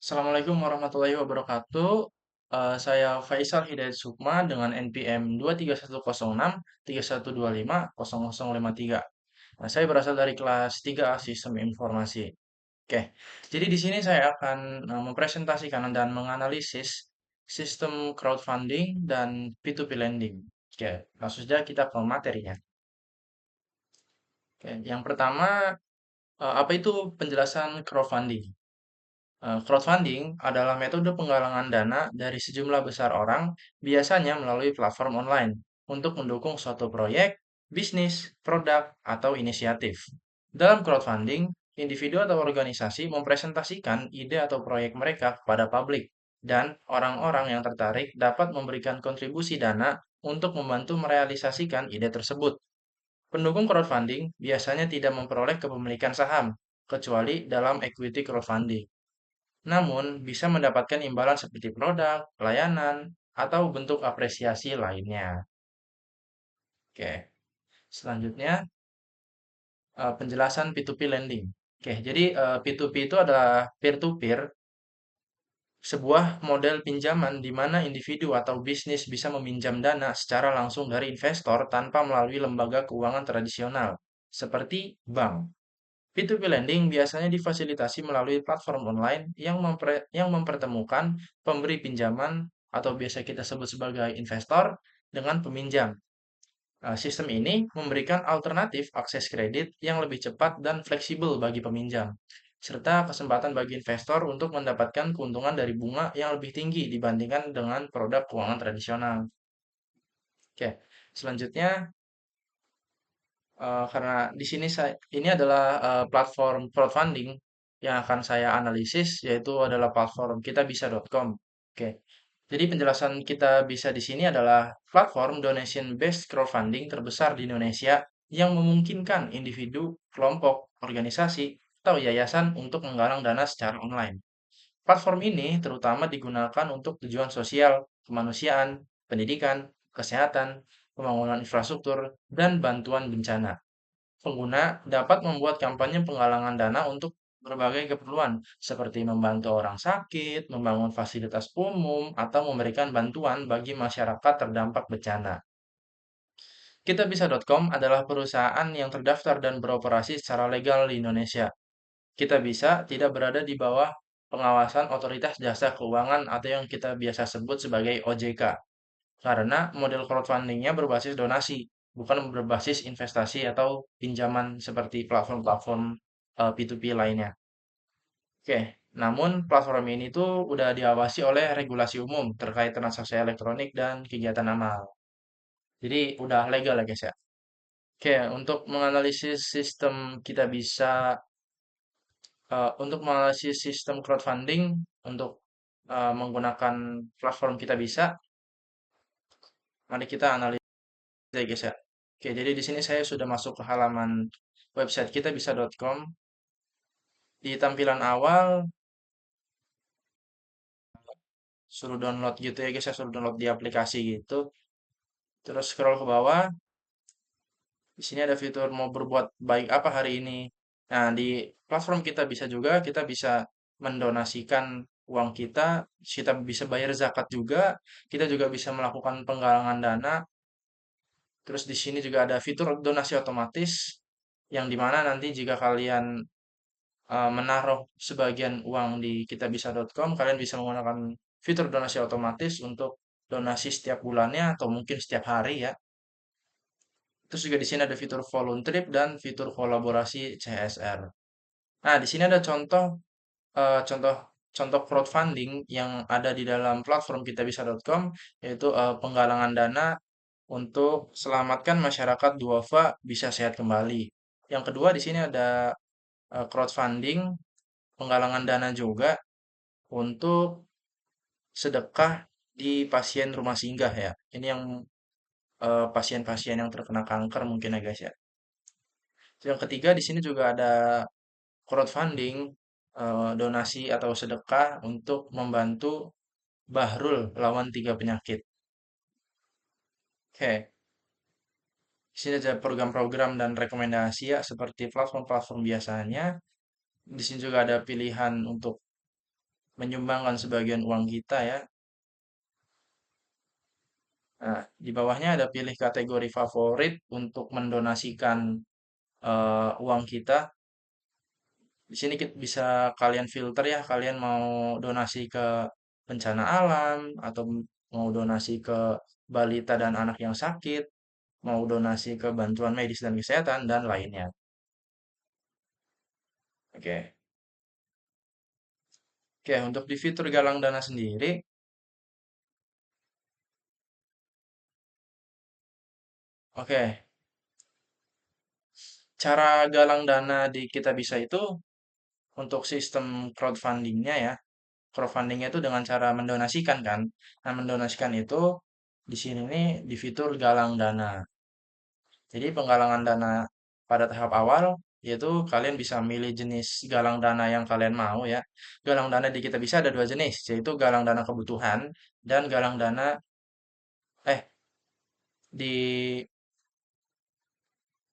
Assalamualaikum warahmatullahi wabarakatuh. Saya Faisal Hidayat Sukma dengan NPM 2310631250053. Nah, saya berasal dari kelas 3 Sistem Informasi. Oke, jadi di sini saya akan mempresentasikan dan menganalisis sistem crowdfunding dan P2P lending. Oke, langsung saja kita ke materinya. Oke, yang pertama, apa itu penjelasan crowdfunding? Crowdfunding adalah metode penggalangan dana dari sejumlah besar orang, biasanya melalui platform online, untuk mendukung suatu proyek, bisnis, produk, atau inisiatif. Dalam crowdfunding, individu atau organisasi mempresentasikan ide atau proyek mereka kepada publik, dan orang-orang yang tertarik dapat memberikan kontribusi dana untuk membantu merealisasikan ide tersebut. Pendukung crowdfunding biasanya tidak memperoleh kepemilikan saham, kecuali dalam equity crowdfunding, namun bisa mendapatkan imbalan seperti produk, pelayanan, atau bentuk apresiasi lainnya. Oke, selanjutnya penjelasan P2P lending. Oke, jadi P2P itu adalah peer-to-peer, sebuah model pinjaman di mana individu atau bisnis bisa meminjam dana secara langsung dari investor tanpa melalui lembaga keuangan tradisional, seperti bank. P2P lending biasanya difasilitasi melalui platform online yang mempertemukan pemberi pinjaman atau biasa kita sebut sebagai investor dengan peminjam. Sistem ini memberikan alternatif akses kredit yang lebih cepat dan fleksibel bagi peminjam, serta kesempatan bagi investor untuk mendapatkan keuntungan dari bunga yang lebih tinggi dibandingkan dengan produk keuangan tradisional. Oke, selanjutnya karena di sini ini adalah platform crowdfunding yang akan saya analisis, yaitu adalah platform kitabisa.com. Oke, jadi penjelasan kita bisa di sini adalah platform donation based crowdfunding terbesar di Indonesia yang memungkinkan individu, kelompok, organisasi, atau yayasan untuk menggalang dana secara online. Platform ini terutama digunakan untuk tujuan sosial, kemanusiaan, pendidikan, kesehatan, pembangunan infrastruktur, dan bantuan bencana. Pengguna dapat membuat kampanye penggalangan dana untuk berbagai keperluan, seperti membantu orang sakit, membangun fasilitas umum, atau memberikan bantuan bagi masyarakat terdampak bencana. Kitabisa.com adalah perusahaan yang terdaftar dan beroperasi secara legal di Indonesia. Kitabisa tidak berada di bawah pengawasan Otoritas Jasa Keuangan atau yang kita biasa sebut sebagai OJK, karena model crowdfundingnya berbasis donasi, bukan berbasis investasi atau pinjaman seperti platform-platform P2P lainnya. Oke, namun platform ini tuh udah diawasi oleh regulasi umum terkait transaksi elektronik dan kegiatan amal. Jadi udah legal ya guys ya. Oke, untuk menganalisis sistem kita bisa untuk menganalisis sistem crowdfunding untuk menggunakan platform kita bisa, mari kita analisis ya guys ya. Oke, jadi di sini saya sudah masuk ke halaman website kita bisa.com. Di tampilan awal suruh download gitu ya guys ya, suruh download di aplikasi gitu. Terus scroll ke bawah, di sini ada fitur mau berbuat baik apa hari ini. Nah, di platform kita bisa juga, kita bisa mendonasikan uang kita bisa bayar zakat juga, kita juga bisa melakukan penggalangan dana. Terus di sini juga ada fitur donasi otomatis, yang dimana nanti jika kalian menaruh sebagian uang di kitabisa.com, kalian bisa menggunakan fitur donasi otomatis untuk donasi setiap bulannya atau mungkin setiap hari ya. Terus juga di sini ada fitur volunteer dan fitur kolaborasi CSR. Nah, di sini ada contoh contoh contoh crowdfunding yang ada di dalam platform kitabisa.com, yaitu penggalangan dana untuk selamatkan masyarakat duafa bisa sehat kembali. Yang kedua di sini ada crowdfunding penggalangan dana juga untuk sedekah di pasien rumah singgah ya. Ini yang pasien-pasien yang terkena kanker mungkin ya guys ya. Yang ketiga di sini juga ada crowdfunding donasi atau sedekah untuk membantu Bahrul lawan 3 penyakit. Oke, di sini ada program-program dan rekomendasi ya seperti platform-platform biasanya. Di sini juga ada pilihan untuk menyumbangkan sebagian uang kita ya. Nah, di bawahnya ada pilih kategori favorit untuk mendonasikan uang kita. Di sini bisa kalian filter ya, kalian mau donasi ke bencana alam atau mau donasi ke balita dan anak yang sakit, mau donasi ke bantuan medis dan kesehatan dan lainnya. Oke. Oke, untuk di fitur galang dana sendiri, oke, cara galang dana di Kitabisa itu untuk sistem crowdfundingnya ya. Crowdfundingnya itu dengan cara mendonasikan kan. Nah, mendonasikan itu di sini nih di fitur galang dana. Jadi penggalangan dana pada tahap awal yaitu kalian bisa milih jenis galang dana yang kalian mau ya. Galang dana di Kitabisa ada dua jenis, yaitu galang dana kebutuhan dan galang dana eh di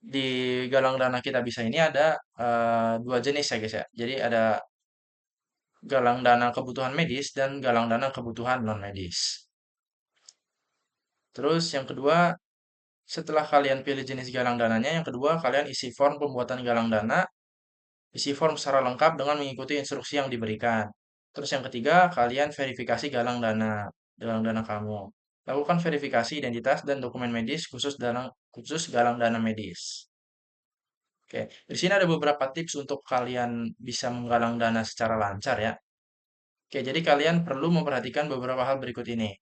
di galang dana Kitabisa ini ada dua jenis ya guys ya. Jadi ada galang dana kebutuhan medis dan galang dana kebutuhan non medis. Terus yang kedua, setelah kalian pilih jenis galang dananya, yang kedua kalian isi form pembuatan galang dana, isi form secara lengkap dengan mengikuti instruksi yang diberikan. Terus yang ketiga, kalian verifikasi galang dana kamu. Lakukan verifikasi identitas dan dokumen medis khusus galang dana medis. Oke, di sini ada beberapa tips untuk kalian bisa menggalang dana secara lancar ya. Oke, jadi kalian perlu memperhatikan beberapa hal berikut ini.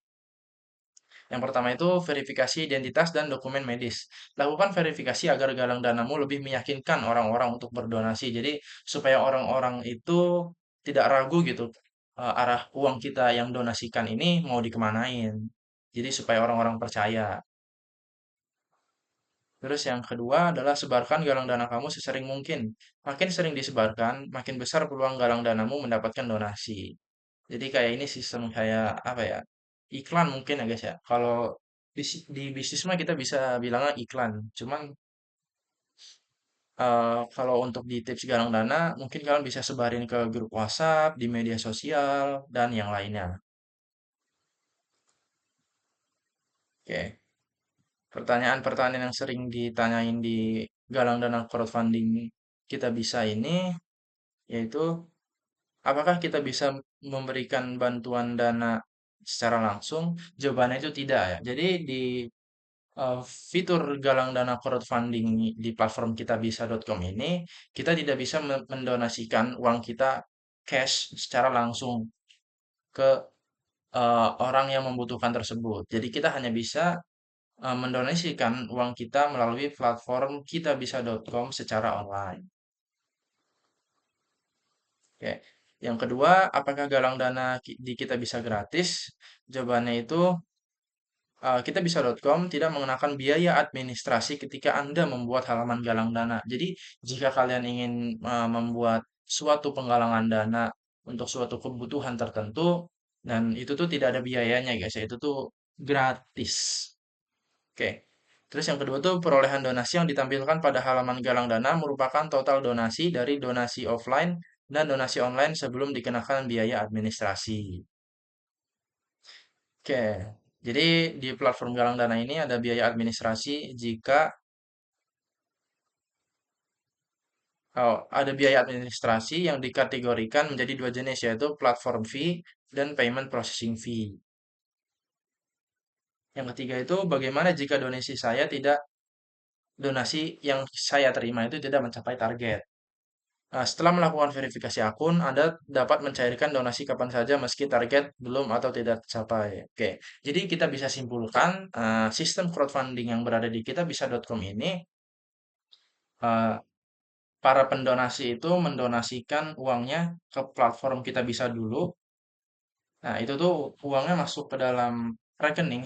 Yang pertama itu verifikasi identitas dan dokumen medis. Lakukan verifikasi agar galang danamu lebih meyakinkan orang-orang untuk berdonasi. Jadi supaya orang-orang itu tidak ragu gitu arah uang kita yang donasikan ini mau dikemanain. Jadi supaya orang-orang percaya. Terus yang kedua adalah sebarkan galang dana kamu sesering mungkin. Makin sering disebarkan, makin besar peluang galang danamu mendapatkan donasi. Jadi kayak ini sistem kayak apa ya? Iklan mungkin ya guys ya. Kalau di bisnis mah kita bisa bilangnya iklan. Cuman kalau untuk di tips galang dana, mungkin kalian bisa sebarin ke grup WhatsApp, di media sosial, dan yang lainnya. Oke. Pertanyaan-pertanyaan yang sering ditanyain di galang dana crowdfunding kita bisa ini, yaitu apakah kita bisa memberikan bantuan dana secara langsung? Jawabannya itu tidak ya. Jadi di eh, fitur galang dana crowdfunding di platform kitabisa.com ini, kita tidak bisa mendonasikan uang kita cash secara langsung ke orang yang membutuhkan tersebut. Jadi kita hanya bisa mendonasikan uang kita melalui platform kitabisa.com secara online. Oke. Yang kedua, apakah galang dana di kita bisa gratis? Jawabannya itu kitabisa.com tidak mengenakan biaya administrasi ketika Anda membuat halaman galang dana. Jadi, jika kalian ingin membuat suatu penggalangan dana untuk suatu kebutuhan tertentu, dan itu tuh tidak ada biayanya, guys, ya, itu tuh gratis. Oke. Terus yang kedua tuh perolehan donasi yang ditampilkan pada halaman galang dana merupakan total donasi dari donasi offline dan donasi online sebelum dikenakan biaya administrasi. Oke, jadi di platform galang dana ini ada biaya administrasi jika ada biaya administrasi yang dikategorikan menjadi dua jenis yaitu platform fee dan payment processing fee. Yang ketiga itu bagaimana jika donasi yang saya terima itu tidak mencapai target. Nah, setelah melakukan verifikasi akun, Anda dapat mencairkan donasi kapan saja meski target belum atau tidak tercapai. Oke, jadi kita bisa simpulkan sistem crowdfunding yang berada di kitabisa.com ini eh, para pendonasi itu mendonasikan uangnya ke platform kita bisa dulu. Nah, itu tuh uangnya masuk ke dalam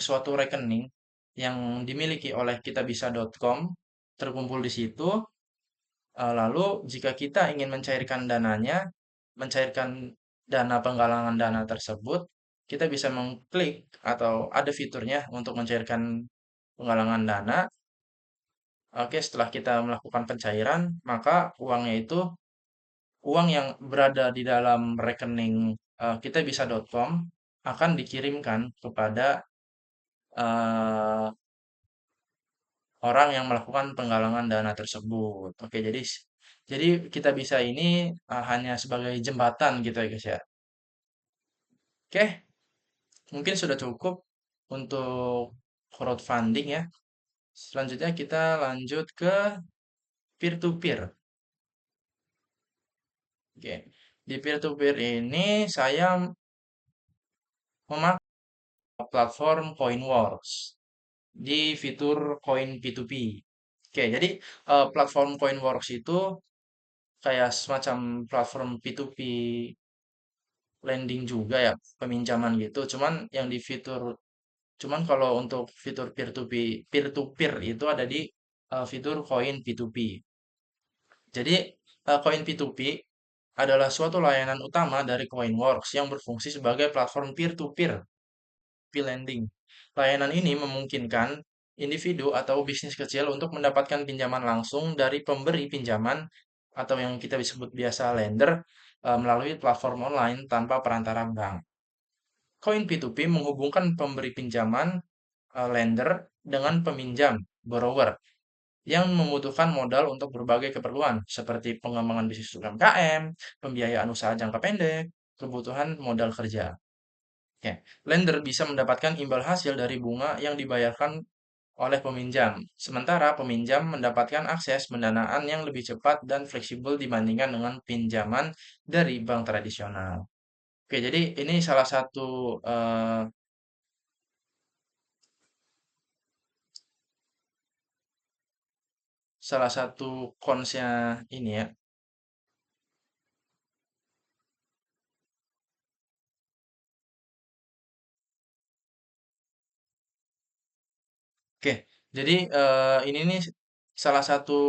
suatu rekening yang dimiliki oleh kitabisa.com, terkumpul di situ. Lalu jika kita ingin mencairkan dana penggalangan dana tersebut, kita bisa mengklik atau ada fiturnya untuk mencairkan penggalangan dana. Oke, setelah kita melakukan pencairan, maka uangnya itu uang yang berada di dalam rekening kitabisa.com akan dikirimkan kepada eh, orang yang melakukan penggalangan dana tersebut. Oke, jadi kita bisa ini hanya sebagai jembatan gitu ya guys ya. Oke, mungkin sudah cukup untuk crowdfunding ya. Selanjutnya kita lanjut ke peer to peer. Oke, di peer to peer ini saya memakai platform Coinworks di fitur Coin P2P. Oke, jadi platform Coinworks itu kayak semacam platform P2P lending juga ya, peminjaman gitu. Cuman kalau untuk fitur peer to peer itu ada di fitur Coin P2P. Jadi Coin P2P adalah suatu layanan utama dari Coinworks yang berfungsi sebagai platform peer to peer lending. Layanan ini memungkinkan individu atau bisnis kecil untuk mendapatkan pinjaman langsung dari pemberi pinjaman atau yang kita sebut biasa lender melalui platform online tanpa perantara bank. Koin P2P menghubungkan pemberi pinjaman lender dengan peminjam borrower yang membutuhkan modal untuk berbagai keperluan seperti pengembangan bisnis UMKM, pembiayaan usaha jangka pendek, kebutuhan modal kerja. Oke, lender bisa mendapatkan imbal hasil dari bunga yang dibayarkan oleh peminjam, sementara peminjam mendapatkan akses pendanaan yang lebih cepat dan fleksibel dibandingkan dengan pinjaman dari bank tradisional. Oke, jadi ini salah satu konsnya ini ya. Oke, jadi ini nih salah satu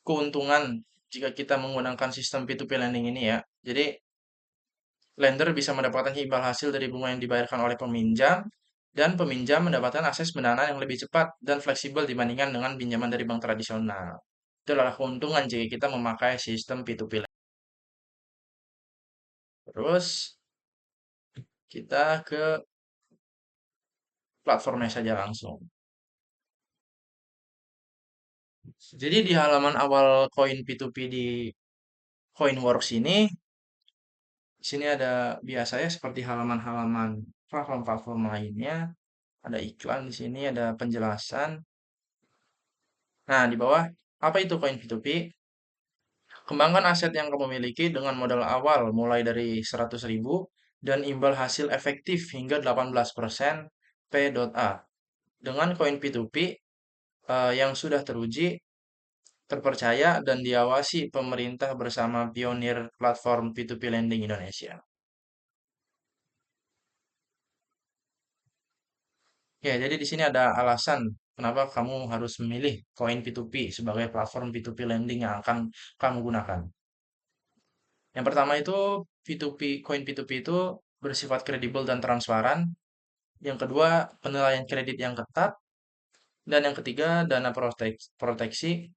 keuntungan jika kita menggunakan sistem P2P lending ini ya. Jadi lender bisa mendapatkan imbal hasil dari bunga yang dibayarkan oleh peminjam dan peminjam mendapatkan akses pendanaan yang lebih cepat dan fleksibel dibandingkan dengan pinjaman dari bank tradisional. Itu adalah keuntungan jika kita memakai sistem P2P lending. Terus kita ke platformnya saja langsung. Jadi di halaman awal koin P2P di Coinworks ini, di sini ada biasanya seperti halaman-halaman platform-platform lainnya, ada iklan di sini, ada penjelasan. Nah, di bawah apa itu koin P2P? Kembangkan aset yang kamu miliki dengan modal awal mulai dari 100.000 dan imbal hasil efektif hingga 18% P.A. Dengan koin P2P yang sudah teruji, terpercaya, dan diawasi pemerintah bersama pionir platform P2P lending Indonesia. Ya, jadi di sini ada alasan kenapa kamu harus memilih koin P2P sebagai platform P2P lending yang akan kamu gunakan. Yang pertama itu P2P, koin P2P itu bersifat kredibel dan transparan. Yang kedua, penilaian kredit yang ketat. Dan yang ketiga, dana proteksi.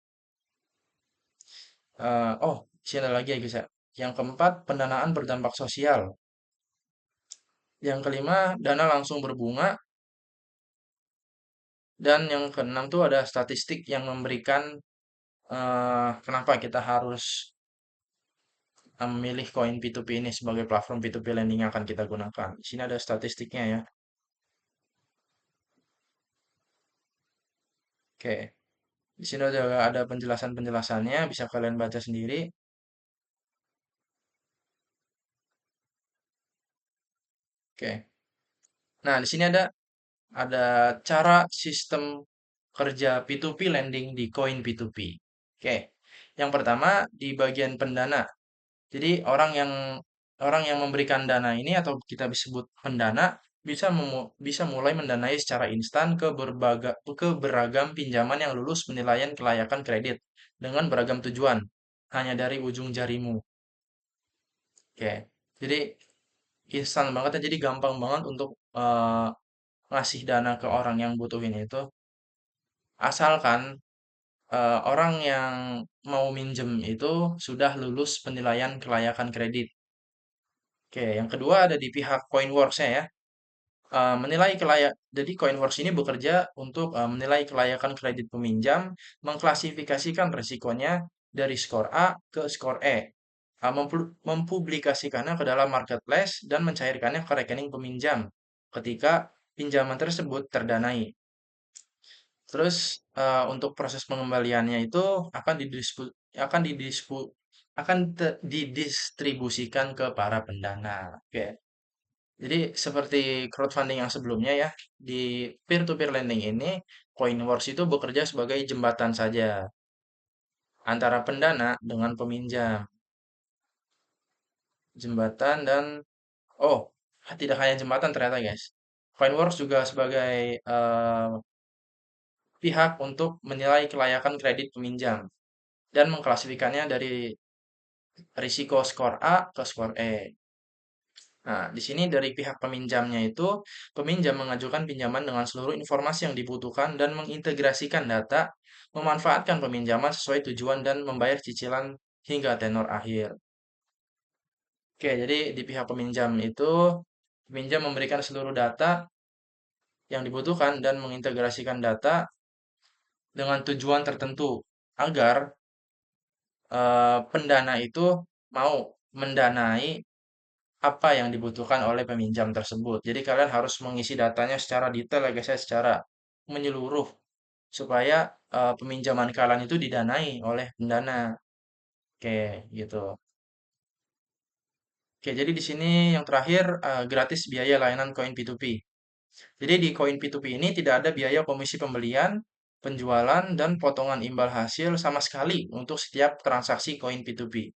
Oh, di sini ada lagi ya guys ya. Yang keempat, pendanaan berdampak sosial. Yang kelima, dana langsung berbunga. Dan yang keenam tuh ada statistik yang memberikan kenapa kita harus memilih koin P2P ini sebagai platform P2P lending yang akan kita gunakan. Di sini ada statistiknya ya. Oke, di sini juga ada penjelasan-penjelasannya, bisa kalian baca sendiri. Oke. Nah, di sini ada cara sistem kerja P2P lending di koin P2P. Oke. Yang pertama di bagian pendana. Jadi orang yang memberikan dana ini atau kita sebut pendana bisa mulai mendanai secara instan ke beragam pinjaman yang lulus penilaian kelayakan kredit dengan beragam tujuan hanya dari ujung jarimu. Oke. Jadi instan banget ya. Jadi gampang banget untuk ngasih dana ke orang yang butuhin itu. Asalkan orang yang mau minjem itu sudah lulus penilaian kelayakan kredit. Oke, yang kedua ada di pihak Coinworks-nya ya. Jadi Coinworks ini bekerja untuk menilai kelayakan kredit peminjam, mengklasifikasikan risikonya dari skor A ke skor E, mempublikasikannya ke dalam marketplace dan mencairkannya ke rekening peminjam ketika pinjaman tersebut terdanai. Terus untuk proses pengembaliannya itu akan didisku, akan didisku, didistribusikan ke para pendana. Oke. Jadi seperti crowdfunding yang sebelumnya ya, di peer-to-peer lending ini, Coinworks itu bekerja sebagai jembatan saja antara pendana dengan peminjam. Jembatan dan oh, tidak hanya jembatan ternyata guys. Coinworks juga sebagai pihak untuk menilai kelayakan kredit peminjam dan mengklasifikasinya dari risiko skor A ke skor E. Nah, di sini dari pihak peminjamnya itu, peminjam mengajukan pinjaman dengan seluruh informasi yang dibutuhkan dan mengintegrasikan data, memanfaatkan peminjaman sesuai tujuan dan membayar cicilan hingga tenor akhir. Oke, jadi di pihak peminjam itu, peminjam memberikan seluruh data yang dibutuhkan dan mengintegrasikan data dengan tujuan tertentu agar pendana itu mau mendanai apa yang dibutuhkan oleh peminjam tersebut. Jadi kalian harus mengisi datanya secara detail ya guys ya, secara menyeluruh supaya peminjaman kalian itu didanai oleh pendana. Oke, gitu. Oke, jadi di sini yang terakhir gratis biaya layanan koin P2P. Jadi di koin P2P ini tidak ada biaya komisi pembelian, penjualan, dan potongan imbal hasil sama sekali untuk setiap transaksi koin P2P.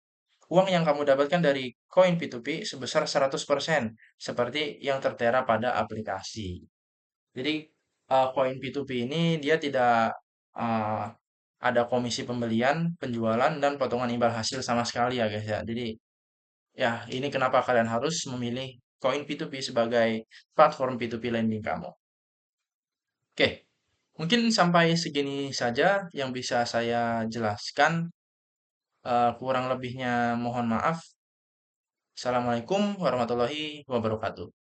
Uang yang kamu dapatkan dari koin P2P sebesar 100% seperti yang tertera pada aplikasi. Jadi koin P2P ini dia tidak uh, ada komisi pembelian, penjualan, dan potongan imbal hasil sama sekali ya guys ya. Jadi ya ini kenapa kalian harus memilih koin P2P sebagai platform P2P lending kamu. Oke, mungkin sampai segini saja yang bisa saya jelaskan. Kurang lebihnya mohon maaf. Assalamualaikum warahmatullahi wabarakatuh.